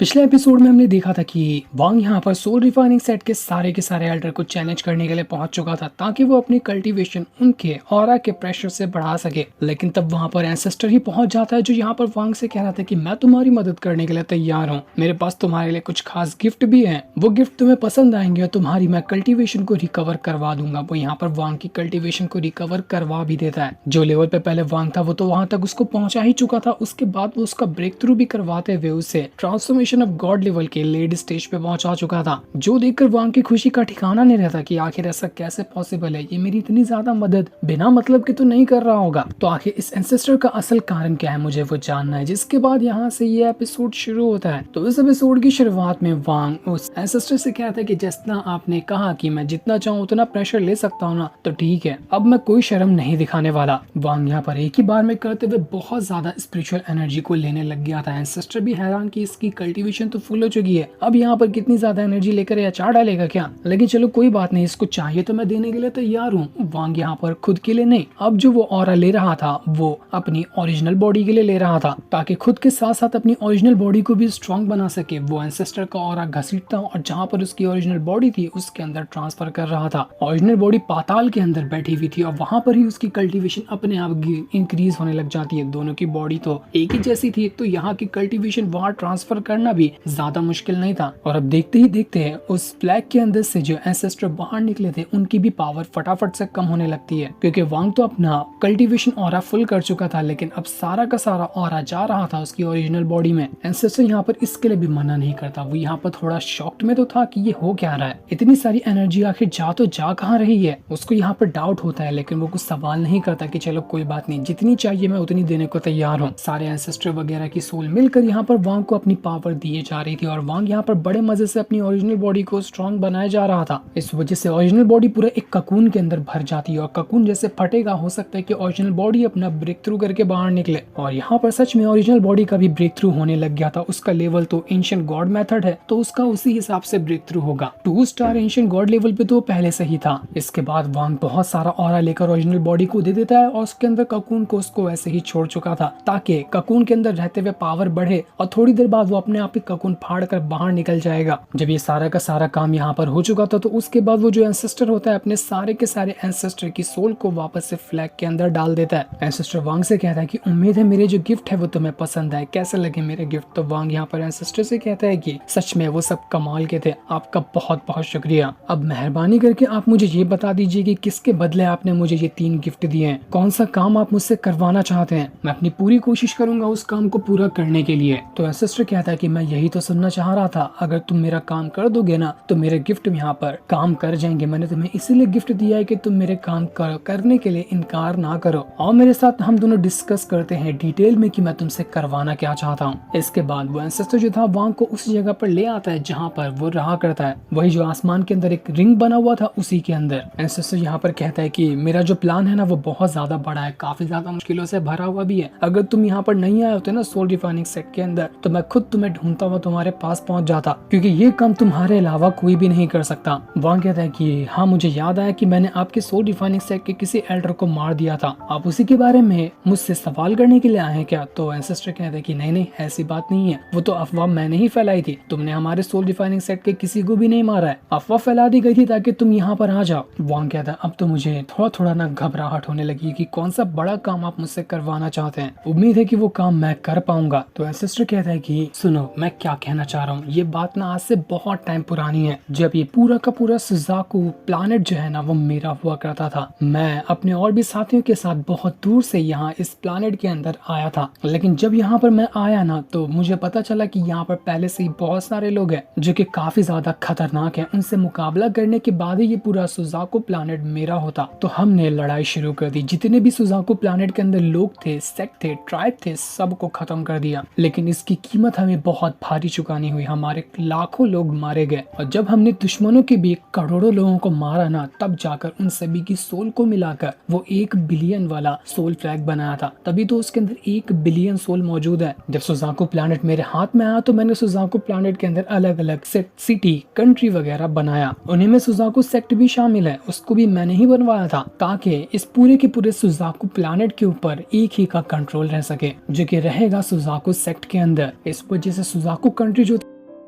पिछले एपिसोड में हमने देखा था कि वांग यहाँ पर सोल रिफाइनिंग सेट के सारे एल्डर को चैलेंज करने के लिए पहुंच चुका था ताकि वो अपनी कल्टीवेशन उनके ऑरा के प्रेशर से बढ़ा सके। लेकिन तब वहां पर एंसेस्टर ही पहुंच जाता है जो यहाँ पर वांग से कह रहा था कि मैं तुम्हारी मदद करने के लिए तैयार हूँ, मेरे पास तुम्हारे लिए कुछ खास गिफ्ट भी है, वो गिफ्ट तुम्हें पसंद आएंगे और तुम्हारी मैं कल्टीवेशन को रिकवर करवा दूंगा। वो यहाँ पर वांग की कल्टीवेशन को रिकवर करवा भी देता है। जो लेवल पे पहले वांग था वो तो वहां तक उसको पहुंचा ही चुका था, उसके बाद वो उसका ब्रेक थ्रू भी करवाते हुए उसे ट्रांसफॉर्मेशन ऑफ गॉड लेवल के लेड स्टेज पे पहुंचा चुका था, जो देखकर वांग की खुशी का ठिकाना नहीं रहता कि आखिर ऐसा कैसे पॉसिबल है, ये मेरी इतनी ज्यादा मदद बिना मतलब के तो नहीं कर रहा होगा। तो आखिर इस एंसेस्टर का असल कारण क्या है, मुझे वो जानना है। जिसके बाद यहाँ से ये एपिसोड शुरू होता है। तो इस एपिसोड की शुरुआत में वांग उस एंसेस्टर से कहता है कि जितना आपने कहा कि मैं जितना चाहूँ उतना प्रेशर ले सकता हूँ ना, तो ठीक है, अब मैं कोई शर्म नहीं दिखाने वाला। वांग यहाँ पर एक ही बार में करते हुए बहुत ज्यादा स्पिरिचुअल एनर्जी को लेने लग गया था। एंसेस्टर भी हैरान कि इसकी कल्टीवेशन तो फुल हो चुकी है, अब यहाँ पर कितनी ज्यादा एनर्जी लेकर या चार डालेगा क्या। लेकिन चलो कोई बात नहीं, इसको चाहिए तो मैं देने के लिए तैयार हूँ। वांग यहाँ पर खुद के लिए नहीं, अब जो वो ऑरा ले रहा था वो अपनी ओरिजिनल बॉडी के लिए ले रहा था ताकि खुद के साथ साथ अपनी ओरिजिनल बॉडी को भी स्ट्रॉन्ग बना सके। वो एंसेस्टर का ऑरा घसीटता और जहाँ पर उसकी ओरिजिनल बॉडी थी उसके अंदर ट्रांसफर कर रहा था। ओरिजिनल बॉडी पाताल के अंदर बैठी हुई थी और वहां पर ही उसकी कल्टीवेशन अपने आप इंक्रीज होने लग जाती है। दोनों की बॉडी तो एक ही जैसी थी, तो यहाँ की कल्टीवेशन वहां ट्रांसफर करना भी ज्यादा मुश्किल नहीं था। और अब देखते ही देखते हैं उस फ्लैग के अंदर से जो एंसेस्टर बाहर निकले थे उनकी भी पावर फटाफट से कम होने लगती है, क्योंकि वांग तो अपना कल्टीवेशन ऑरा फुल कर चुका था, लेकिन अब सारा का सारा ऑरा जा रहा था उसकी ओरिजिनल बॉडी में। एंसेस्टर यहाँ पर इसके लिए भी मना नहीं करता। वो यहाँ पर थोड़ा शॉक्ड में तो था कि ये हो क्या रहा है, इतनी सारी एनर्जी आखिर जा तो जा कहाँ रही है। उसको यहाँ पर डाउट होता है, लेकिन वो कुछ सवाल नहीं करता कि चलो कोई बात नहीं, जितनी चाहिए मैं उतनी देने को तैयार हूँ। सारे एंसेस्टर वगैरह की सोल मिलकर यहाँ पर वांग को अपनी पावर दिए जा रही थी और वांग यहाँ पर बड़े मजे से अपनी ओरिजिनल बॉडी को स्ट्रॉन्ग बनाया जा रहा था। इस वजह से ओरिजिनल बॉडी पूरा एक ककून के अंदर भर जाती है और ककून जैसे फटेगा, हो सकता है कि ओरिजिनल बॉडी अपना ब्रेक थ्रू करके बाहर निकले। और यहाँ पर सच में ओरिजिनल बॉडी का भी ब्रेक थ्रू होने लग गया था। उसका लेवल तो एंशिएंट गॉड मेथड है, तो उसका उसी हिसाब से ब्रेक थ्रू होगा। 2 स्टार एंशिएंट गॉड लेवल पे तो पहले से ही था। इसके बाद वांग बहुत सारा ऑरा लेकर ओरिजिनल बॉडी को दे देता है और उसके अंदर ककून को उसको ऐसे ही छोड़ चुका था ताकि ककून के अंदर रहते हुए पावर बढ़े और थोड़ी देर बाद वो अपने आप ही ककून फाड़ कर बाहर निकल जाएगा। जब ये सारा का सारा काम यहाँ पर हो चुका था तो उसके बाद वो जो एंसेस्टर होता है अपने सारे के सारे एंसेस्टर की सोल को वापस से फ्लैग के अंदर डाल देता है। एंसेस्टर वांग से कहता है कि उम्मीद है मेरे जो गिफ्ट है वो तुम्हें पसंद आए, कैसे लगे मेरे गिफ्ट। तो वांग यहाँ पर एंसेस्टर से कहता है कि सच में वो सब कमाल के थे, आपका बहुत बहुत शुक्रिया। अब मेहरबानी करके आप मुझे ये बता दीजिए कि किसके बदले आपने मुझे ये 3 गिफ्ट दिए हैं, कौन सा काम आप मुझसे करवाना चाहते हैं, मैं अपनी पूरी कोशिश करूंगा उस काम को पूरा करने के लिए। तो एंसेस्टर कहता है कि मैं यही तो सुनना चाह रहा था, अगर तुम मेरा काम कर दोगे ना तो मेरे गिफ्ट यहाँ पर काम कर जाएंगे। मैंने तुम्हें इसीलिए गिफ्ट दिया है कि तुम मेरे काम करने के लिए इनकार ना करो और मेरे साथ हम दोनों डिस्कस करते हैं डिटेल में कि मैं तुमसे करवाना क्या चाहता हूँ। इसके बाद वो एंसेस्टर जो था वांग को उस जगह पर ले आता है जहाँ पर वो रहा करता है, वही जो आसमान के अंदर एक रिंग बना हुआ था उसी के अंदर। एंसेस्टर यहाँ पर कहता है कि मेरा जो प्लान है ना वो बहुत ज्यादा बड़ा है, काफी ज्यादा मुश्किलों से भरा हुआ भी है। अगर तुम यहाँ पर नहीं आए होते ना सोल रिफाइनिंग सेट के अंदर तो मैं खुद तुम्हें ढूंढता हुआ तुम्हारे पास पहुंच जाता, क्योंकि ये काम तुम्हारे अलावा कोई भी नहीं कर सकता। वांग कहता है कि हाँ, मुझे याद आया कि मैंने आपके सोल रिफाइनिंग सेट के किसी एल्डर को मार दिया था, आप उसी के बारे में मुझसे सवाल करने के लिए आए हैं क्या। तो एंसेस्टर कहता है कि नहीं नहीं, ऐसी बात नहीं है, वो तो अफवाह मैंने ही फैलाई थी, तुमने हमारे सोल रिफाइनिंग सेट के किसी को भी नहीं मारा है, अफवाह फैला दी गई थी ताकि तुम यहाँ पर आ जाओ। वांग कहता है अब तो मुझे थोड़ा थोड़ा ना घबराहट होने लगी कि कौन सा बड़ा काम आप मुझसे करवाना चाहते हैं, उम्मीद है कि वो काम मैं कर पाऊंगा। तो एंसेस्टर कहता है कि सुनो, मैं क्या कहना चाह रहा हूँ, ये बात ना आज से बहुत टाइम पुरानी है, जब ये पूरा का पूरा सुजाकू प्लैनेट जो है ना वो मेरा हुआ करता था। मैं अपने और भी साथियों के साथ बहुत दूर से यहाँ इस प्लैनेट के अंदर आया था, लेकिन जब यहाँ पर मैं आया ना तो मुझे पता चला कि यहाँ पर पहले से ही बहुत सारे लोग हैं जो कि काफी ज्यादा खतरनाक हैं। उनसे मुकाबला करने के बाद ही ये पूरा सुजाकू प्लैनेट मेरा होता। तो हमने लड़ाई शुरू कर दी, जितने भी सुजाकू प्लैनेट के अंदर लोग थे, सेक्ट थे, ट्राइब थे, सबको खत्म कर दिया। लेकिन इसकी कीमत हमें बहुत भारी चुकानी हुई, हमारे लाखों लोग मारे गए और जब हमने दुश्मनों के भी करोड़ों लोगों को मारा ना तब जाकर उन सभी की सोल को मिलाकर वो 1 बिलियन वाला सोल फ्लैग बनाया था। तभी तो उसके अंदर 1 बिलियन सोल मौजूद है। जब सुजाकू प्लैनेट मेरे हाथ में आया तो मैंने सुजाकू प्लैनेट के अंदर अलग अलग सिटी, कंट्री वगैरह बनाया, उन्हीं में सुजाकू सेक्ट भी शामिल है, उसको भी मैंने ही बनवाया था ताकि इस पूरे के पूरे सुजाकू प्लैनेट के ऊपर एक ही का कंट्रोल रह सके जो कि रहेगा सुजाकू सेक्ट के अंदर। इस वजह से सुजाकू कंट्री जो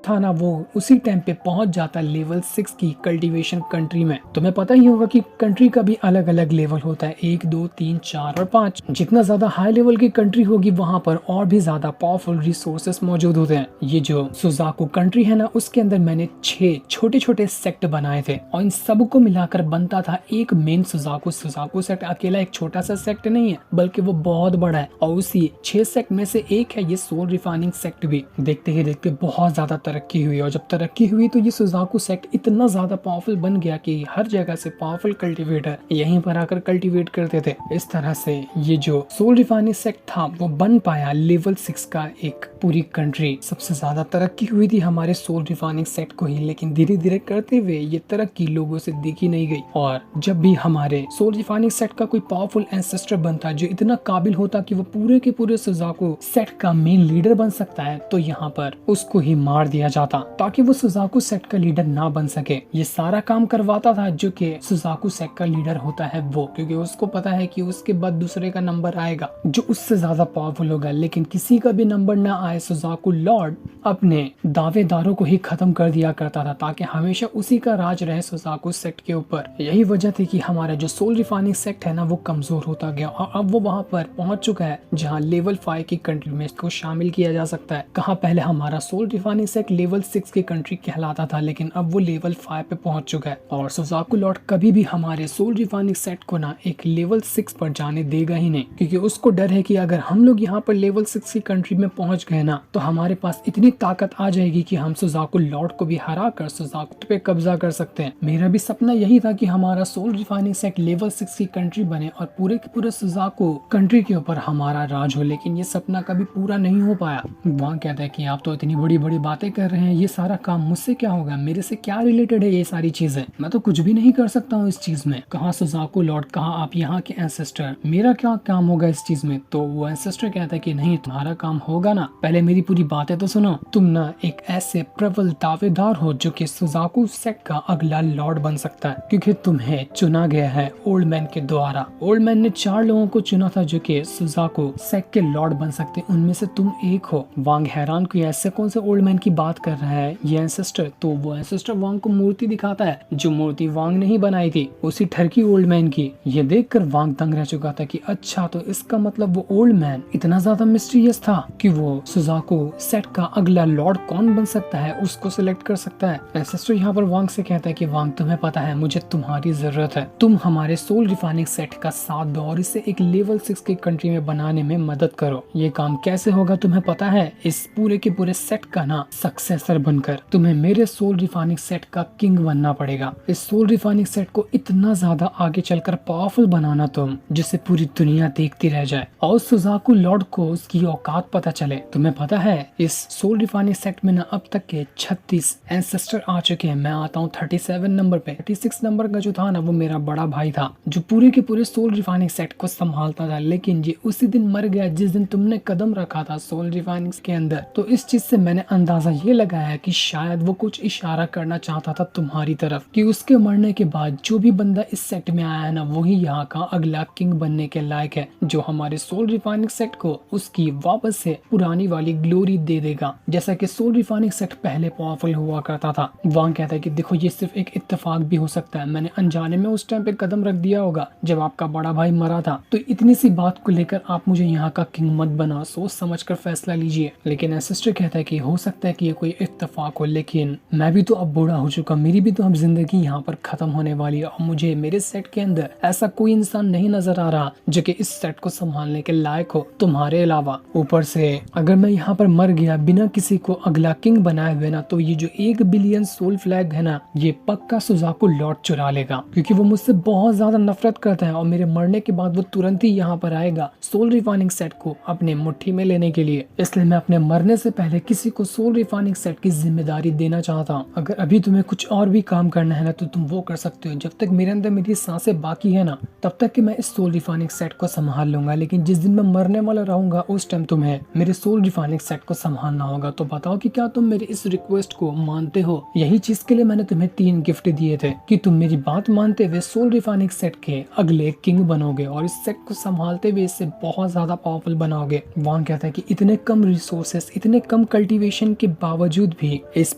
था ना वो उसी टाइम पे पहुंच जाता लेवल 6 की कल्टीवेशन कंट्री में। तुम्हें पता ही होगा कि कंट्री का भी अलग अलग लेवल होता है, 1 2 3 4 और 5। जितना ज्यादा हाई लेवल की कंट्री होगी वहां पर और भी ज्यादा पावरफुल रिसोर्सेस मौजूद होते हैं। ये जो सुजाकू कंट्री है ना उसके अंदर मैंने 6 छोटे छोटे सेक्ट बनाए थे और इन सबको मिलाकर बनता था एक मेन सुजाकू। सुजाकू सेक्ट अकेला एक छोटा सा सेक्ट नहीं है बल्कि वो बहुत बड़ा है और उसी 6 सेक्ट में से एक है ये सोल रिफाइनिंग सेक्ट भी। देखते ही देखते बहुत ज्यादा तरक्की हुई और जब तरक्की हुई तो ये सुजाकू सेक्ट इतना ज्यादा पावरफुल बन गया कि हर जगह से पावरफुल कल्टीवेटर यहीं पर आकर कल्टीवेट करते थे। इस तरह से ये जो सोल रिफाइनिंग सेक्ट था वो बन पाया लेवल 6 का एक पूरी कंट्री। सबसे ज्यादा तरक्की हुई थी हमारे सोल रिफाइनिंग सेक्ट को ही, लेकिन धीरे धीरे करते हुए ये तरक्की लोगों से दिखी नहीं गई। और जब भी हमारे सोल रिफाइनिंग सेक्ट का कोई पावरफुल एंसेस्टर बनता जो इतना काबिल होता कि वो पूरे के पूरे सुजाकू सेक्ट का मेन लीडर बन सकता है तो यहाँ पर उसको ही मार दिया जाता ताकि वो सुजाकू सेक्ट का लीडर ना बन सके। ये सारा काम करवाता था जो कि सुजाकू सेक्ट का लीडर होता है वो, क्योंकि उसको पता है कि उसके बाद दूसरे का नंबर आएगा जो उससे ज्यादा पावरफुल होगा। लेकिन किसी का भी नंबर ना आए सुजाकू लॉर्ड अपने दावेदारों को ही खत्म कर दिया करता था ताकि हमेशा उसी का राज रहे सुजाकू सेक्ट के ऊपर। यही वजह थी कि हमारा जो सोल रिफाइनिंग सेक्ट है ना वो कमजोर होता गया और अब वो वहां पर पहुंच चुका है जहां लेवल 5 की कंट्री में इसको शामिल किया जा सकता है। कहाँ पहले हमारा सोल रिफाइनिंग सेक्ट लेवल 6 की कंट्री कहलाता था लेकिन अब वो लेवल 5 पे पहुंच चुका है और सुजाकू लॉर्ड कभी भी हमारे सोल रिफाइनिंग सेक्ट को ना एक लेवल 6 पर जाने देगा ही नहीं, क्योंकि उसको डर है कि अगर हम लोग यहाँ पर लेवल 6 की कंट्री में पहुंच गए ना तो हमारे पास इतनी ताकत आ जाएगी कि हम सुजाकू लॉर्ड को भी हरा कर सुजाकू पे कब्जा कर सकते हैं। मेरा भी सपना यही था कि हमारा सोल रिफाइनिंग सेक्ट लेवल 6 की कंट्री बने और पूरे के पूरे सुजाकू कंट्री के ऊपर हमारा राज हो, लेकिन ये सपना कभी पूरा नहीं हो पाया। वहाँ कहता है कि आप तो इतनी बड़ी बड़ी बातें कर रहे हैं, ये सारा काम मुझसे क्या होगा, मेरे से क्या रिलेटेड है ये सारी चीजें, मैं तो कुछ भी नहीं कर सकता हूँ इस चीज में। कहाँ सुजाकू लॉर्ड, कहाँ आप यहाँ के एंसेस्टर, मेरा क्या काम होगा इस चीज में। तो वो एंसेस्टर कहता है कि नहीं तुम्हारा काम होगा ना, पहले मेरी पूरी बातें तो सुनो। तुम ना एक ऐसे प्रबल दावेदार हो जो कि सुजाकू सेक्ट का अगला लॉर्ड बन सकता है, क्योंकि तुम्हें चुना गया है ओल्ड मैन के द्वारा। ओल्ड मैन ने 4 लोगों को चुना था जो कि सुजाकू सेक्ट के लॉर्ड बन सकते, उनमें से तुम एक हो। वांग हैरान कि ऐसे कौन से ओल्ड मैन की बात कर रहा है ये एंसेस्टर। तो वो एंसेस्टर वांग को मूर्ति दिखाता है जो मूर्ति वांग ने ही बनाई थी, उसी ठरकी ओल्ड मैन की। ये देखकर वांग दंग रह चुका था कि अच्छा तो इसका मतलब वो ओल्ड मैन इतना ज्यादा मिस्टीरियस था कि वो सुजाकू सेक्ट का अगला लॉर्ड कौन बन सकता है उसको सिलेक्ट कर सकता है। एंसेस्टर यहाँ पर वांग से कहता है कि वांग तुम्हें पता है मुझे तुम्हारी जरूरत है, तुम हमारे सोल रिफाइनिंग सेक्ट का साथ दो और इसे एक लेवल 6 की कंट्री में बनाने में मदद करो। ये काम कैसे होगा तुम्हें पता है, इस पूरे के पूरे सेक्ट का ना सक्सेसर बनकर तुम्हें मेरे सोल रिफाइनिंग सेट का किंग बनना पड़ेगा। इस सोल रिफाइनिंग सेट को इतना ज्यादा आगे चलकर पावरफुल बनाना तुम जिसे पूरी दुनिया देखती रह जाए और सुजाकू लॉर्ड को उसकी औकात पता चले। तुम्हें पता है इस सोल रिफाइनिंग सेट में ना अब तक के 36 एंसेस्टर आ चुके हैं। मैं आता हूँ 37 नंबर पे। 36 नंबर का जो था ना वो मेरा बड़ा भाई था जो पूरे के पूरे सोल रिफाइनिंग सेट को संभालता था, लेकिन ये उसी दिन मर गया जिस दिन तुमने कदम रखा था सोल रिफाइनिंग के अंदर। तो इस चीज से मैंने अंदाजा ये लगाया कि शायद वो कुछ इशारा करना चाहता था तुम्हारी तरफ कि उसके मरने के बाद जो भी बंदा इस सेक्ट में आया है ना वही यहाँ का अगला किंग बनने के लायक है, जो हमारे सोल रिफाइनिंग सेक्ट को उसकी वापस से पुरानी वाली ग्लोरी दे देगा जैसा कि सोल रिफाइनिंग सेक्ट पहले पावरफुल हुआ करता था। वांग कहता है कि देखो ये सिर्फ एक इत्तेफाक भी हो सकता है, मैंने अनजाने में उस टाइम पे कदम रख दिया होगा जब आपका बड़ा भाई मरा था, तो इतनी सी बात को लेकर आप मुझे यहाँ का किंग मत बनाओ, सोच समझ कर फैसला लीजिए। लेकिन एंसेस्टर कहता है कि हो सकता है कि ये कोई इत्तेफाक हो, लेकिन मैं भी तो अब बूढ़ा हो चुका, मेरी भी तो अब जिंदगी यहाँ पर खत्म होने वाली है और मुझे मेरे सेट के अंदर ऐसा कोई इंसान नहीं नजर आ रहा जो कि इस सेट को संभालने के लायक हो तुम्हारे अलावा। ऊपर से अगर मैं यहाँ पर मर गया बिना किसी को अगला किंग बनाए हुए ना तो ये जो 1 बिलियन सोल फ्लैग है ना ये पक्का सुजाकू लॉर्ड चुरा लेगा, क्योंकि वो मुझसे बहुत ज्यादा नफरत करता है और मेरे मरने के बाद वो तुरंत ही यहाँ पर आएगा सोल रिफाइनिंग सेट को अपने मुट्ठी में लेने के लिए। इसलिए मैं अपने मरने से पहले किसी को सोल रिफाइनिंग रिफाइनिंग सेट की जिम्मेदारी देना चाहता हूँ। अगर अभी तुम्हें कुछ और भी काम करना है ना तो तुम वो कर सकते हो। जब तक मेरे अंदर मेरी सांसें बाकी है ना तब तक कि मैं इस सोल रिफाइनिंग सेट को संभाल लूंगा, लेकिन जिस दिन मैं मरने वाला रहूंगा उस टाइम तुम्हें मेरे सोल रिफाइनिंग सेट को संभालना होगा। तो बताओ कि क्या तुम मेरी इस रिक्वेस्ट को मानते हो? यही चीज के लिए मैंने तुम्हें 3 गिफ्ट दिए थे कि तुम मेरी बात मानते हुए सोल रिफाइनिंग सेट के अगले किंग बनोगे और इस सेट को संभालते हुए इससे बहुत ज्यादा पावरफुल बनाओगे। वांग कहता है कि इतने कम रिसोर्सेस, इतने कम कल्टीवेशन के बावजूद भी इस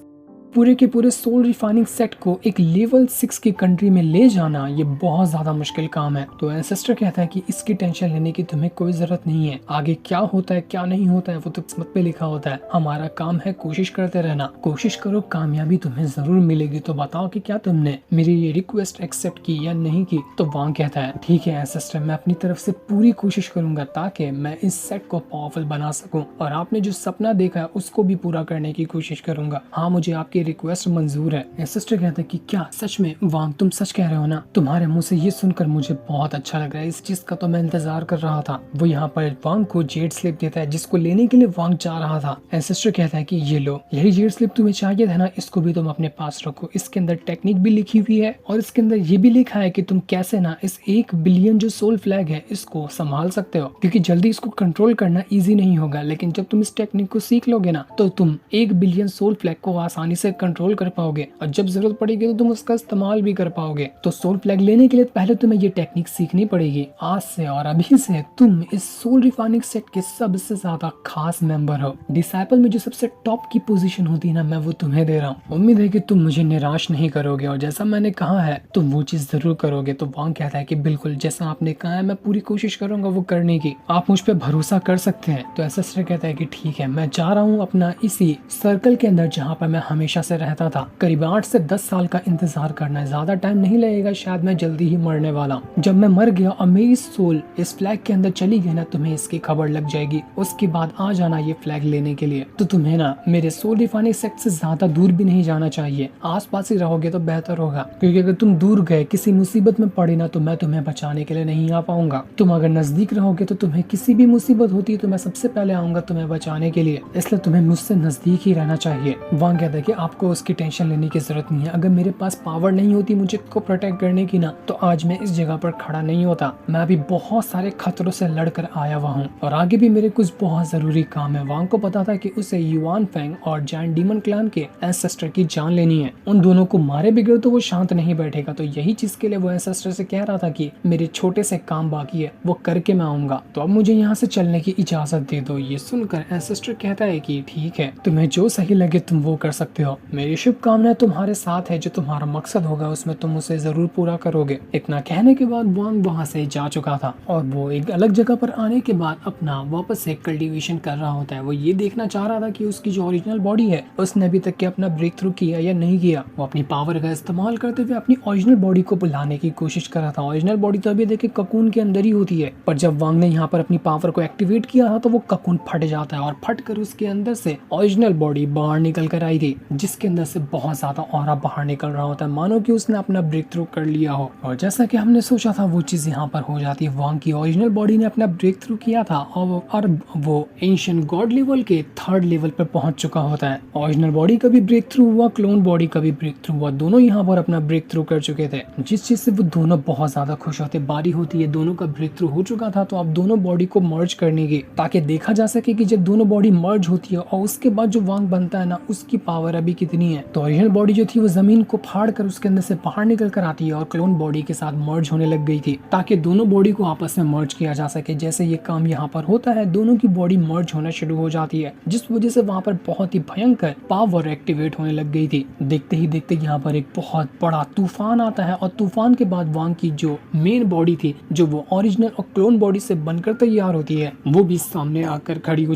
पूरे के पूरे सोल रिफाइनिंग सेट को एक लेवल 6 की कंट्री में ले जाना ये बहुत ज्यादा मुश्किल काम है। तो एंसेस्टर कहता है कि इसकी टेंशन लेने की तुम्हें कोई जरूरत नहीं है। आगे क्या होता है क्या नहीं होता है वो तो किस्मत पे लिखा होता है। हमारा काम है कोशिश करते रहना। कोशिश करो, कामयाबी तुम्हें जरूर मिलेगी। तो बताओ कि क्या तुमने मेरी ये रिक्वेस्ट एक्सेप्ट की या नहीं की? तो वांग कहता है ठीक है एंसेस्टर, मैं अपनी तरफ से पूरी कोशिश करूंगा ताकि मैं इस सेट को पावरफुल बना सकूं और आपने जो सपना देखा है उसको भी पूरा करने की कोशिश करूंगा। हाँ, मुझे आपकी रिक्वेस्ट मंजूर है। सिस्टर कहते हैं कि क्या सच में वांग तुम सच कह रहे हो ना? तुम्हारे मुंह से ये सुनकर मुझे बहुत अच्छा लग रहा है। इस चीज का तो मैं इंतजार कर रहा था। वो यहाँ पर वांग को जेड स्लिप देता है जिसको लेने के लिए वांग जा रहा था। सिस्टर कहता है कि ये लो, यही जेड स्लिप तुम्हें चाहिए था ना, इसको भी तुम अपने पास रखो। इसके अंदर टेक्निक भी लिखी हुई है और इसके अंदर ये भी लिखा है कि तुम कैसे ना इस 1 बिलियन जो सोल फ्लैग है इसको संभाल सकते हो, क्योंकि जल्दी इसको कंट्रोल करना इजी नहीं होगा, लेकिन जब तुम इस टेक्निक को सीख लोगे ना तो तुम 1 बिलियन सोल फ्लैग को आसानी से कंट्रोल कर पाओगे और जब जरूरत पड़ेगी तो तुम उसका इस्तेमाल भी कर पाओगे। तो सोल फ्लैग लेने के लिए पहले तुम्हें ये टेक्निक सीखनी पड़ेगी। आज से और अभी से तुम इस सोल रिफाइनिंग सेट के सबसे ज्यादा खास मेंबर हो। डिसाइपल में जो सबसे टॉप की पोजीशन होती है ना, मैं वो तुम्हें दे रहा हूँ। उम्मीद है कि तुम मुझे निराश नहीं करोगे और जैसा मैंने कहा है तुम वो चीज जरूर करोगे। तो वांग कहता है कि बिल्कुल जैसा आपने कहा है मैं पूरी कोशिश करूंगा वो करने की, आप मुझ पर भरोसा कर सकते हैं। तो एंसेस्टर कहता है कि ठीक है, मैं जा रहा हूँ अपना इसी सर्कल के अंदर जहाँ पर मैं हमेशा से रहता था। करीब 8 से 10 साल का इंतजार करना है, ज्यादा टाइम नहीं लगेगा, शायद मैं जल्दी ही मरने वाला हूं। जब मैं मर गया और मेरी सोल इस फ्लैग के अंदर चली गई ना, तुम्हें इसकी खबर लग जाएगी। उसके बाद आ जाना ये फ्लैग लेने के लिए। तो तुम्हें ना मेरे सोल रिफाइनिंग सेट से ज्यादा दूर भी नहीं जाना चाहिए, आसपास ही रहोगे तो बेहतर होगा, क्योंकि अगर तुम दूर गए किसी मुसीबत में पड़े ना तो मैं तुम्हें बचाने के लिए नहीं आ पाऊंगा। तुम अगर नजदीक रहोगे तो तुम्हें किसी भी मुसीबत होती है तो मैं सबसे पहले आऊंगा तुम्हें बचाने के लिए, इसलिए तुम्हें मुझसे नजदीक ही रहना चाहिए। वांग कहता है कि आपको उसकी टेंशन लेने की जरूरत नहीं है। अगर मेरे पास पावर नहीं होती मुझे को प्रोटेक्ट करने की ना, तो आज मैं इस जगह पर खड़ा नहीं होता। मैं अभी बहुत सारे खतरों से लड़कर आया हुआ हूँ और आगे भी मेरे कुछ बहुत जरूरी काम है। वांग को पता था कि उसे युआन फेंग और जैन डीमन क्लैन के एंसेस्टर की जान लेनी है। उन दोनों को मारे बिगड़ तो वो शांत नहीं बैठेगा। तो यही चीज के लिए वो एंसेस्टर से कह रहा था कि मेरे छोटे से काम बाकी है, वो करके मैं आऊंगा, तो अब मुझे यहाँ से चलने की इजाजत दे दो। ये सुनकर एंसेस्टर कहता है कि ठीक है, तुम्हें जो सही लगे तुम वो कर सकते हो। मेरी शुभकामनाएं तुम्हारे साथ है, जो तुम्हारा मकसद होगा उसमें तुम उसे जरूर पूरा करोगे। इतना कहने के बाद वांग वहाँ से जा चुका था और वो एक अलग जगह पर आने के बाद अपना वापस से कल्टीवेशन कर रहा होता है। वो ये देखना चाह रहा था कि उसकी जो ओरिजिनल बॉडी है उसने अभी तक के अपना ब्रेक थ्रू किया या नहीं किया। वो अपनी पावर का इस्तेमाल करते हुए अपनी ओरिजिनल बॉडी को बुलाने की कोशिश कर रहा था। ओरिजिनल बॉडी तो अभी देखे ककून के अंदर ही होती है, पर जब वांग ने यहाँ पर अपनी पावर को एक्टिवेट किया था तो वो ककून फट जाता है और फट कर उसके अंदर से ओरिजिनल बॉडी बाहर निकल कर आई थी, जिसके अंदर से बहुत ज्यादा ऑरा बाहर निकल रहा होता है, मानो कि उसने अपना ब्रेक थ्रू कर लिया हो। और जैसा कि हमने सोचा था वो चीज यहाँ पर हो जाती है। वांग की ओरिजिनल बॉडी ने अपना ब्रेक थ्रू किया था और वो एंशिएंट गॉड लेवल के 3rd लेवल पर पहुंच चुका होता है। ओरिजिनल बॉडी का भी ब्रेक थ्रू हुआ, क्लोन बॉडी का भी ब्रेक थ्रू हुआ, दोनों यहाँ पर अपना ब्रेक थ्रू कर चुके थे, जिस चीज से वो दोनों बहुत ज्यादा खुश होते। बारी होती है दोनों का ब्रेक थ्रू हो चुका था तो अब दोनों बॉडी को मर्ज करने की, ताकि देखा जा सके कि जब दोनों बॉडी मर्ज होती है और उसके बाद जो वांग बनता है ना उसकी पावर अभी कितनी है। तो ओरिजिनल बॉडी जो थी वो जमीन को फाड़ कर उसके अंदर से बाहर निकल कर आती है और क्लोन बॉडी के साथ मर्ज होने लग गई थी, ताकि दोनों बॉडी को आपस में मर्ज किया जा सके। जैसे ये काम यहाँ पर होता है, दोनों की बॉडी मर्ज होना शुरू हो जाती है, जिस वजह से वहाँ पर बहुत ही भयंकर पावर एक्टिवेट होने लग गई थी। देखते ही देखते यहाँ पर एक बहुत बड़ा तूफान आता है और तूफान के बाद वांग की जो मेन बॉडी थी, जो वो ओरिजिनल और क्लोन बॉडी से बनकर तैयार होती है, वो भी सामने आकर खड़ी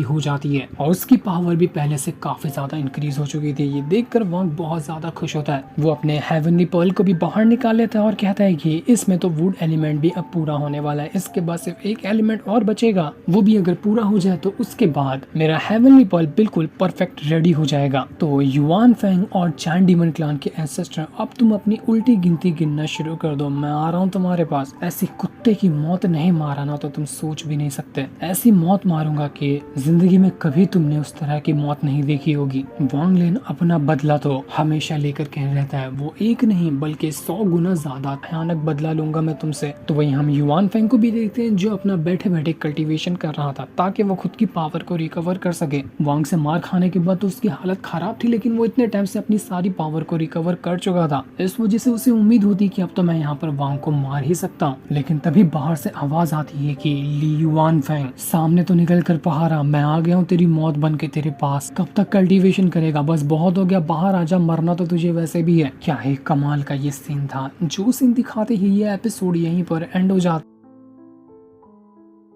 हो जाती है। और उसकी पावर भी पहले से काफी ज्यादा इंक्रीज हो चुकी थी। ये देखकर वांग बहुत ज्यादा खुश होता है। वो अपने हेवनली पर्ल को भी बाहर निकाल लेता है और कहता है कि इसमें तो वुड एलिमेंट भी अब पूरा होने वाला है, इसके बाद सिर्फ एक एलिमेंट और बचेगा, वो भी अगर पूरा हो जाए तो उसके बाद मेरा हेवनली पर्ल बिल्कुल परफेक्ट रेडी हो जाएगा। तो युआन फेंग और चैन डीमन क्लान के एंसेस्टर, अब तुम अपनी उल्टी गिनती गिनना शुरू कर दो, मैं आ रहा हूँ तुम्हारे पास। ऐसी कुत्ते की मौत नहीं मारा ना तो तुम सोच भी नहीं सकते। ऐसी मौत मारूंगा कि जिंदगी में कभी तुमने उस तरह की मौत नहीं देखी होगी। वांग लिन अपना बदला तो हमेशा लेकर कह रहता है, वो एक नहीं बल्कि 100 गुना ज्यादा भयानक बदला लूंगा मैं तुमसे। तो वहीं हम युआन फेंग को भी देखते हैं जो अपना बैठे बैठे कल्टीवेशन कर रहा था ताकि वो खुद की पावर को रिकवर कर सके। वांग से मार खाने के बाद तो उसकी हालत खराब थी, लेकिन वो इतने टाइम से अपनी सारी पावर को रिकवर कर चुका था। इस वजह से उसे उम्मीद होती कि अब तो मैं यहाँ पर वांग को मार ही सकता हूँ। लेकिन तभी बाहर से आवाज आती है कि ली युआन फेंग सामने तो निकल कर पहाड़ा, मैं आ गया हूँ तेरी मौत बन के तेरे पास। कब तक कल्टीवेशन करेगा, बस बहुत हो गया, बाहर आजा, मरना तो तुझे वैसे भी है। क्या है कमाल का ये सीन था। जो सीन दिखाते ही ये एपिसोड यहीं पर एंड हो जाता।